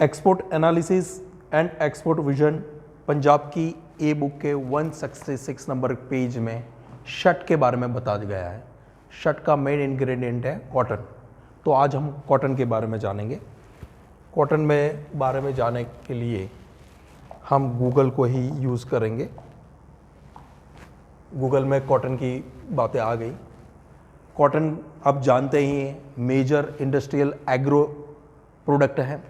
Export analysis and export vision Punjab की a book के 166 number page में शर्ट के बारे में बता गया है। शर्ट का मेन इंग्रेडिएंट है कॉटन। तो आज हम कॉटन के बारे में जानेंगे। कॉटन में बारे में जानने के लिए हम गूगल को ही यूज़ करेंगे। गूगल में कॉटन की बातें आ गई। कॉटन आप जानते ही हैं मेजर इंडस्ट्रियल एग्रो प्रोडक्ट है।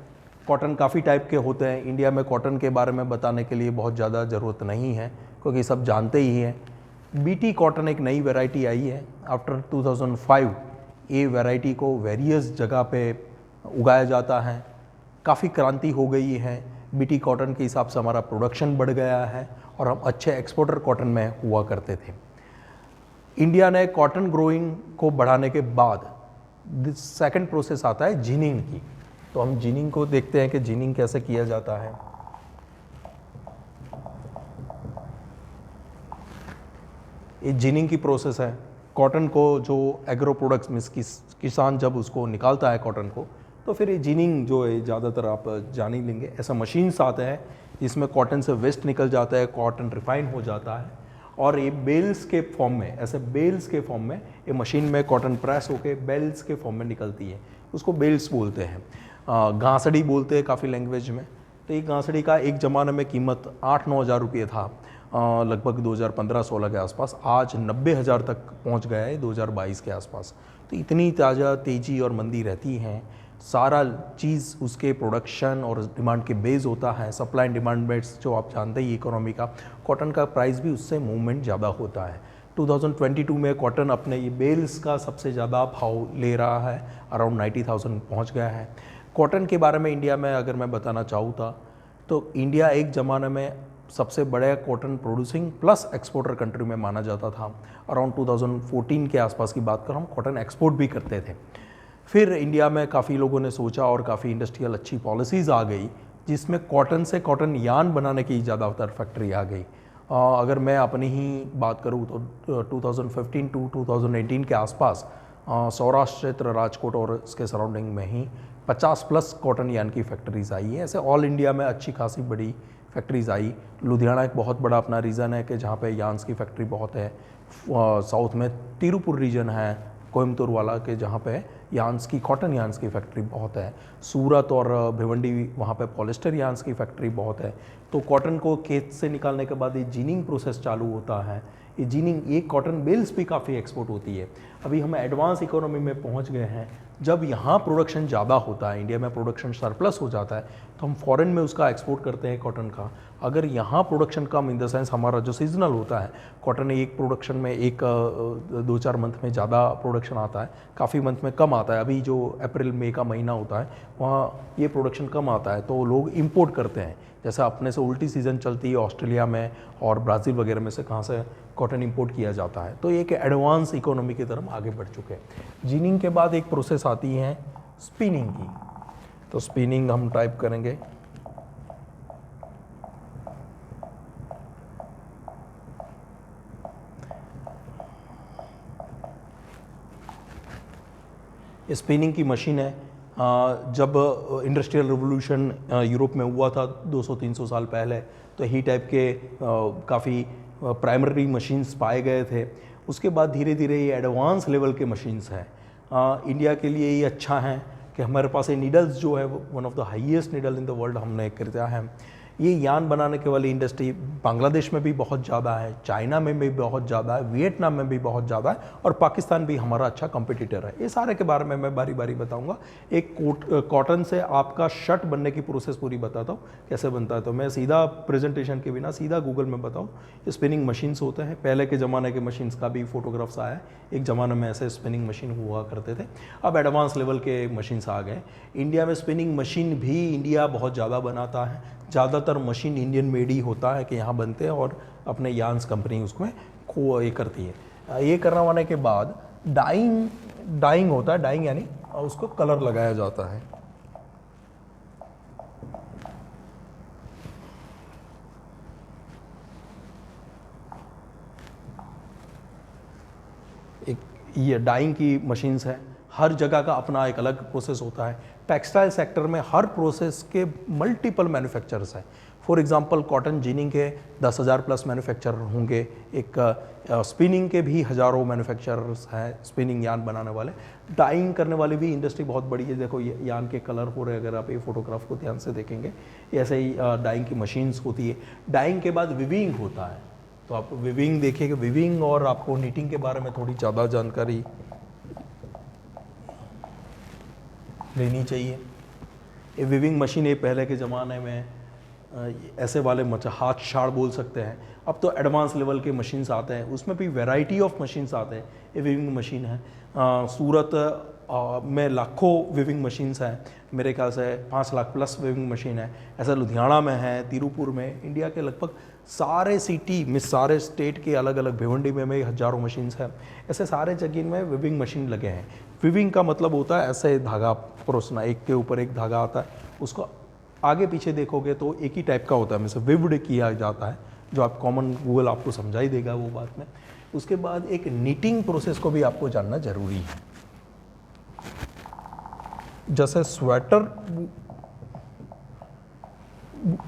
कॉटन काफ़ी टाइप के होते हैं। इंडिया में कॉटन के बारे में बताने के लिए बहुत ज़्यादा ज़रूरत नहीं है क्योंकि सब जानते ही हैं। बीटी कॉटन एक नई वैरायटी आई है आफ्टर 2005। ये वैरायटी को वेरियस जगह पे उगाया जाता है। काफ़ी क्रांति हो गई है। बीटी कॉटन के हिसाब से हमारा प्रोडक्शन बढ़ गया है और हम अच्छे एक्सपोर्टर कॉटन में हुआ करते थे। इंडिया ने कॉटन ग्रोइंग को बढ़ाने के बाद सेकंड प्रोसेस आता है जिनिंग की। तो हम जिनिंग को देखते हैं कि जिनिंग कैसे किया जाता है। ये जिनिंग की प्रोसेस है। कॉटन को जो एग्रो प्रोडक्ट्स में किसान जब उसको निकालता है कॉटन को, तो फिर ये जिनिंग जो है ज़्यादातर आप जान ही लेंगे। ऐसा मशीन्स आते हैं जिसमें कॉटन से वेस्ट निकल जाता है, कॉटन रिफाइन हो जाता है और ये बेल्स के फॉर्म में, ऐसे बेल्स के फॉर्म में ये मशीन में कॉटन प्रेस होके बेल्स के फॉर्म में निकलती है। उसको बेल्स बोलते हैं। घासड़ी बोलते हैं काफ़ी लैंग्वेज में। तो ये घासड़ी का एक ज़माने में कीमत 8-9 हज़ार रुपये था, लगभग 2015-16 के आसपास। आज 90,000 तक पहुंच गया है 2022 के आसपास। तो इतनी ताज़ा तेज़ी और मंदी रहती हैं। सारा चीज़ उसके प्रोडक्शन और डिमांड के बेस होता है। सप्लाई एंड डिमांड बेस जो आप जानते ही इकोनॉमी का, कॉटन का प्राइस भी उससे मूवमेंट ज़्यादा होता है। 2022 में कॉटन अपने ये बेल्स का सबसे ज़्यादा भाव ले रहा है, अराउंड 90,000 पहुँच गया है। कॉटन के बारे में इंडिया में अगर मैं बताना चाहूँ तो इंडिया एक ज़माने में सबसे बड़े cotton producing plus exporter country में माना जाता था। अराउंड 2014 के आसपास की बात करूँ, हम कॉटन एक्सपोर्ट भी करते थे। फिर इंडिया में काफ़ी लोगों ने सोचा और काफ़ी इंडस्ट्रियल अच्छी पॉलिसीज़ आ गई जिसमें कॉटन से कॉटन यान बनाने की ज़्यादातर फैक्ट्री आ गई। अगर मैं अपनी ही बात करूँ तो 2015 टू 2018 के आसपास सौराष्ट्र क्षेत्र, राजकोट और इसके सराउंडिंग में ही 50+ कॉटन यान की फैक्ट्रीज़ आई है। ऐसे ऑल इंडिया में अच्छी खासी बड़ी फैक्ट्रीज़ आई। लुधियाना एक बहुत बड़ा अपना रीजन है कि जहाँ पे यान्स की फैक्ट्री बहुत है। साउथ में तिरुपुर रीजन है कोयम्बतूर वाला के, जहाँ पे यान्स की, कॉटन यान्स की फैक्ट्री बहुत है। सूरत और भिवंडी वहाँ पे पॉलिस्टर यान्स की फैक्ट्री बहुत है। तो कॉटन को खेत से निकालने के बाद ये जिनिंग प्रोसेस चालू होता है। ये जिनिंग, ये कॉटन बेल्स भी काफ़ी एक्सपोर्ट होती है। अभी हम एडवांस इकोनॉमी में पहुँच गए हैं। जब यहाँ प्रोडक्शन ज़्यादा होता है, इंडिया में प्रोडक्शन सरप्लस हो जाता है, तो हम फॉरेन में उसका एक्सपोर्ट करते हैं कॉटन का। अगर यहाँ production come, in the sense हमारा जो सीजनल होता है, कॉटन एक प्रोडक्शन में एक 2-4 मंथ में ज़्यादा प्रोडक्शन आता है, काफ़ी मंथ में कम आता है। अभी जो अप्रैल मई का महीना होता है वहाँ ये प्रोडक्शन कम आता है तो लोग इंपोर्ट करते हैं। जैसे अपने से उल्टी सीज़न चलती है ऑस्ट्रेलिया में और ब्राज़ील वगैरह में से, कहाँ से कॉटन इंपोर्ट किया जाता है। तो एक एडवांस इकोनॉमी की तरफ आगे बढ़ चुके हैं। जिनिंग के बाद एक प्रोसेस आती है स्पिनिंग की। तो स्पिनिंग हम टाइप करेंगे। स्पिनिंग की मशीन है। जब इंडस्ट्रियल रिवोल्यूशन यूरोप में हुआ था 200-300 साल पहले, तो ही टाइप के काफ़ी प्राइमरी मशीन्स पाए गए थे। उसके बाद धीरे धीरे ये एडवांस लेवल के मशीन्स हैं। इंडिया के लिए ये अच्छा है कि हमारे पास ये नीडल्स जो है, one of the highest needle in the world हमने खरीदा है। ये यान बनाने के वाली इंडस्ट्री बांग्लादेश में भी बहुत ज़्यादा है, चाइना में भी बहुत ज़्यादा है, वियतनाम में भी बहुत ज़्यादा है और पाकिस्तान भी हमारा अच्छा कॉम्पिटिटर है। ये सारे के बारे में मैं बारी बारी बताऊंगा। एक कॉटन से आपका शर्ट बनने की प्रोसेस पूरी बताता हूँ कैसे बनता है। तो मैं सीधा प्रेजेंटेशन के बिना सीधा गूगल में बताऊँ। स्पिनिंग मशीन्स होते हैं, पहले के ज़माने के मशीन्स का भी फोटोग्राफ्स आया है। एक ज़माने में ऐसे स्पिनिंग मशीन हुआ करते थे, अब एडवांस लेवल के मशीन्स आ गए। इंडिया में स्पिनिंग मशीन भी इंडिया बहुत ज़्यादा बनाता है। ज़्यादातर मशीन इंडियन मेड ही होता है कि यहाँ बनते हैं और अपने यान्स कंपनी उसमें को ये करती है। ये करवाने के बाद डाइंग होता है। डाइंग यानी उसको कलर लगाया जाता है। एक ये डाइंग की मशीन्स है। हर जगह का अपना एक अलग प्रोसेस होता है। टेक्सटाइल सेक्टर में हर प्रोसेस के मल्टीपल मैन्युफैक्चरर्स हैं। फॉर एग्जांपल कॉटन जिनिंग के 10,000 प्लस मैन्युफैक्चरर होंगे, एक स्पिनिंग के भी हज़ारों मैन्युफैक्चरर्स हैं, स्पिनिंग यार्न बनाने वाले। डाइंग करने वाली भी इंडस्ट्री बहुत बड़ी है। देखो ये यार्न के कलर हो रहे हैं, अगर आप ये फोटोग्राफ को ध्यान से देखेंगे, ऐसे ही डाइंग की मशीन्स होती है। डाइंग के बाद विविंग होता है, तो आप विविंग देखिए कि विविंग और आपको नीटिंग के बारे में थोड़ी ज़्यादा जानकारी लेनी चाहिए। ये विविंग मशीन, ये पहले के ज़माने में ऐसे वाले हाथ शाड़ बोल सकते हैं। अब तो एडवांस लेवल के मशीन्स आते हैं, उसमें भी वैरायटी ऑफ मशीन्स आते हैं। ये विविंग मशीन है। सूरत में लाखों विविंग मशीन्स हैं, मेरे ख्याल से 5 लाख प्लस विविंग मशीन है। ऐसा लुधियाना में है, तिरुपुर में, इंडिया के लगभग सारे सिटी में, सारे स्टेट के अलग अलग भिवंडी में हज़ारों मशीन्स हैं। ऐसे सारे जगह में विविंग मशीन लगे हैं। विविंग का मतलब होता है ऐसे धागा परोसना, एक के ऊपर एक धागा आता है, उसको आगे पीछे देखोगे तो एक ही टाइप का होता है, मतलब विव्ड किया जाता है, जो आप कॉमन गूगल आपको समझा ही देगा वो बात में। उसके बाद एक नीटिंग प्रोसेस को भी आपको जानना जरूरी है। जैसे स्वेटर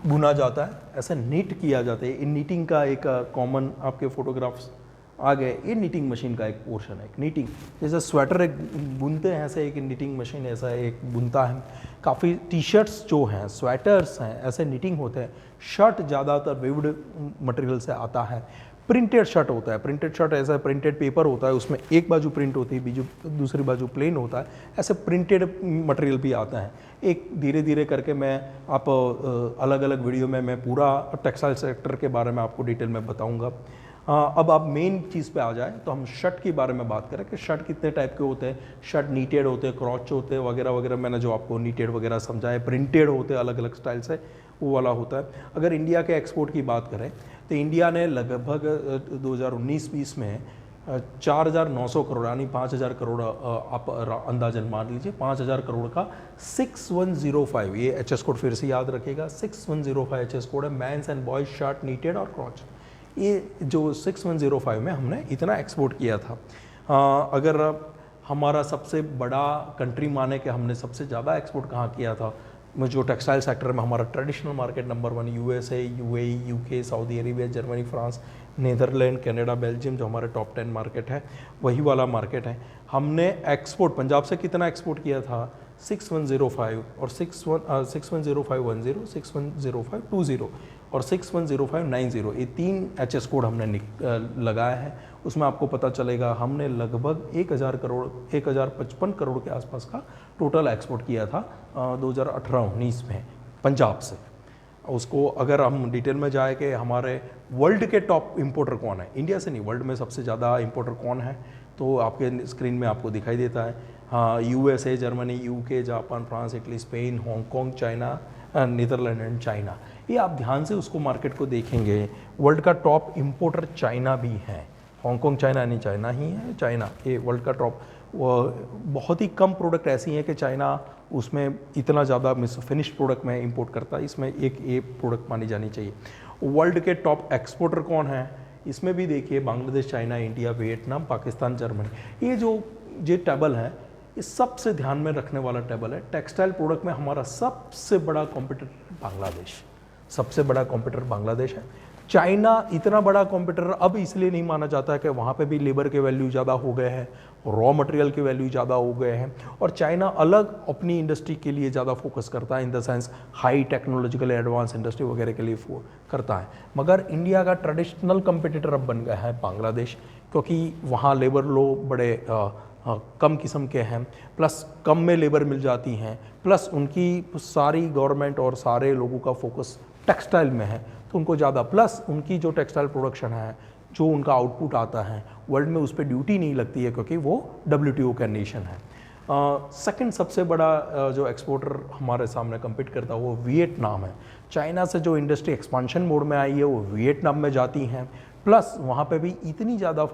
बुना जाता है, ऐसे नीट किया जाता है। इन नीटिंग का एक कॉमन आपके फोटोग्राफ्स आ गए, ये नीटिंग मशीन का एक पोर्शन है। एक नीटिंग, जैसे स्वेटर एक बुनते हैं, ऐसे एक नीटिंग मशीन ऐसा एक बुनता है। काफ़ी टी शर्ट्स जो हैं, स्वेटर्स हैं, ऐसे नीटिंग होते हैं। शर्ट ज़्यादातर विव्ड मटेरियल से आता है। प्रिंटेड शर्ट होता है, प्रिंटेड शर्ट ऐसा प्रिंटेड पेपर होता है, उसमें एक बाजू प्रिंट होती है, दूसरी बाजू प्लेन होता है। ऐसे प्रिंटेड मटेरियल भी आता है। एक धीरे धीरे करके मैं आप अलग अलग वीडियो में मैं पूरा टेक्सटाइल सेक्टर के बारे में आपको डिटेल में बताऊंगा। अब आप मेन चीज़ पे आ जाए तो हम शर्ट के बारे में बात करें कि शर्ट कितने टाइप के होते हैं। शर्ट नीटेड होते हैं, क्रॉच होते हैं, वगैरह वगैरह। मैंने जो आपको नीटेड वगैरह समझाया, प्रिंटेड होते हैं अलग अलग स्टाइल से, वो वाला होता है। अगर इंडिया के एक्सपोर्ट की बात करें तो इंडिया ने लगभग 2019-20 में 4,900 करोड़ यानी 5,000 करोड़, आप अंदाजन मान लीजिए 5,000 करोड़ का 6105, ये HS कोड फिर से याद रखिएगा, 6105 HS कोड है। Men's and boys shirt knitted और क्रॉच, ये जो 6105 में हमने इतना एक्सपोर्ट किया था। अगर हमारा सबसे बड़ा कंट्री माने कि हमने सबसे ज़्यादा एक्सपोर्ट कहाँ किया था, जो टेक्सटाइल सेक्टर में हमारा traditional market number 1 USA, UAE, UK, Saudi Arabia, Germany, France, Netherland, Canada, Belgium, जो हमारे टॉप 10 मार्केट है, वही वाला मार्केट है। हमने एक्सपोर्ट पंजाब से कितना एक्सपोर्ट किया था, 6105 और 610510, 610520 और 610590, ये 3 HS कोड हमने लगाया है। उसमें आपको पता चलेगा हमने लगभग 1,055 करोड़ के आसपास का टोटल एक्सपोर्ट किया था 2018-19 में पंजाब से। उसको अगर हम डिटेल में जाए कि हमारे वर्ल्ड के टॉप इंपोर्टर कौन है, इंडिया से नहीं, वर्ल्ड में सबसे ज़्यादा इंपोर्टर कौन है, तो आपके स्क्रीन में आपको दिखाई देता है। हाँ, USA, Germany, UK, Japan, France, Italy, Spain, Hong Kong, China, Netherland and China. ये आप ध्यान से उसको मार्केट को देखेंगे, वर्ल्ड का टॉप इंपोर्टर चाइना भी है। हांगकॉन्ग चाइना नहीं, चाइना ही है, चाइना ये वर्ल्ड का टॉप। बहुत ही कम प्रोडक्ट ऐसी हैं कि चाइना उसमें इतना ज़्यादा फिनिश्ड प्रोडक्ट में इंपोर्ट करता है, इसमें एक ये प्रोडक्ट मानी जानी चाहिए। वर्ल्ड के टॉप एक्सपोर्टर कौन है, इसमें भी देखिए Bangladesh, China, India, Vietnam, Pakistan, Germany. ये टेबल है, ये सबसे ध्यान में रखने वाला टेबल है। टेक्सटाइल प्रोडक्ट में हमारा सबसे बड़ा कॉम्पिटिटर बांग्लादेश, सबसे बड़ा कॉम्पिटिटर बांग्लादेश है। चाइना इतना बड़ा कॉम्पिटिटर अब इसलिए नहीं माना जाता है कि वहाँ पे भी लेबर के वैल्यू ज़्यादा हो गए हैं, रॉ मटेरियल के वैल्यू ज़्यादा हो गए हैं, और चाइना अलग अपनी इंडस्ट्री के लिए ज़्यादा फोकस करता है, in the sense high technological advance industry वगैरह के लिए करता है। मगर इंडिया का ट्रेडिशनल कॉम्पिटिटर अब बन गया है बांग्लादेश, क्योंकि वहाँ लेबर लो बड़े कम किस्म के हैं, प्लस कम में लेबर मिल जाती हैं, प्लस उनकी सारी गवर्नमेंट और सारे लोगों का फोकस टेक्सटाइल में है, तो उनको ज़्यादा, प्लस उनकी जो टेक्सटाइल प्रोडक्शन है, जो उनका आउटपुट आता है वर्ल्ड में, उस पर ड्यूटी नहीं लगती है, क्योंकि वो WTO का नेशन है। सेकंड सबसे बड़ा जो एक्सपोर्टर हमारे सामने कम्पीट करता है वो वियतनाम है। चाइना से जो इंडस्ट्री एक्सपांशन मोड में आई है वो वियतनाम में जाती हैं, प्लस वहाँ पे भी इतना ज़्यादा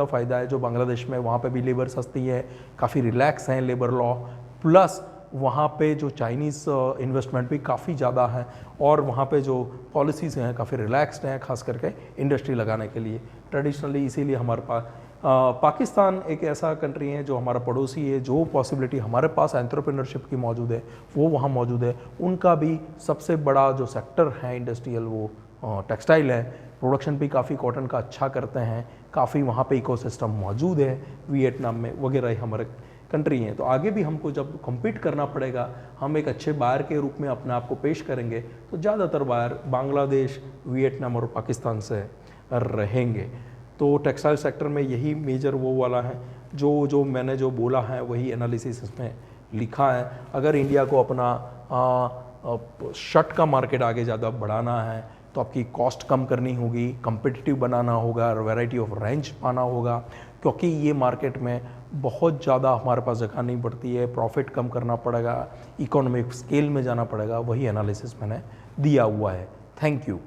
फ़ायदा है जो बांग्लादेश में, वहाँ पे भी लेबर सस्ती है, काफ़ी रिलैक्स हैं लेबर लॉ, प्लस वहाँ पे जो चाइनीज़ इन्वेस्टमेंट भी काफ़ी ज़्यादा है, और वहाँ पे जो पॉलिसीज़ हैं काफ़ी रिलैक्सड हैं, खास करके इंडस्ट्री लगाने के लिए ट्रेडिशनली। इसीलिए हमारे पास पाकिस्तान एक ऐसा कंट्री है जो हमारा पड़ोसी है, जो पॉसिबिलिटी हमारे पास एंटरप्रेन्योरशिप की मौजूद है वो वहाँ मौजूद है। उनका भी सबसे बड़ा जो सेक्टर है इंडस्ट्रियल वो टेक्सटाइल है, प्रोडक्शन भी काफ़ी कॉटन का अच्छा करते हैं, काफ़ी वहाँ पे इकोसिस्टम मौजूद है वियतनाम में वगैरह हमारे कंट्री हैं। तो आगे भी हमको जब कम्पीट करना पड़ेगा, हम एक अच्छे बायर के रूप में अपने आप को पेश करेंगे, तो ज़्यादातर बायर बांग्लादेश, वियतनाम और पाकिस्तान से रहेंगे। तो टेक्सटाइल सेक्टर में यही मेजर वो वाला है, जो मैंने जो बोला है वही एनालिसिस इसमें लिखा है। अगर इंडिया को अपना शर्ट का मार्केट आगे ज़्यादा बढ़ाना है तो आपकी कॉस्ट कम करनी होगी, कम्पिटिटिव बनाना होगा, वैरायटी ऑफ रेंज पाना होगा, क्योंकि ये मार्केट में बहुत ज़्यादा हमारे पास जगह नहीं पड़ती है, प्रॉफिट कम करना पड़ेगा, इकोनॉमिक स्केल में जाना पड़ेगा। वही एनालिसिस मैंने दिया हुआ है। Thank you.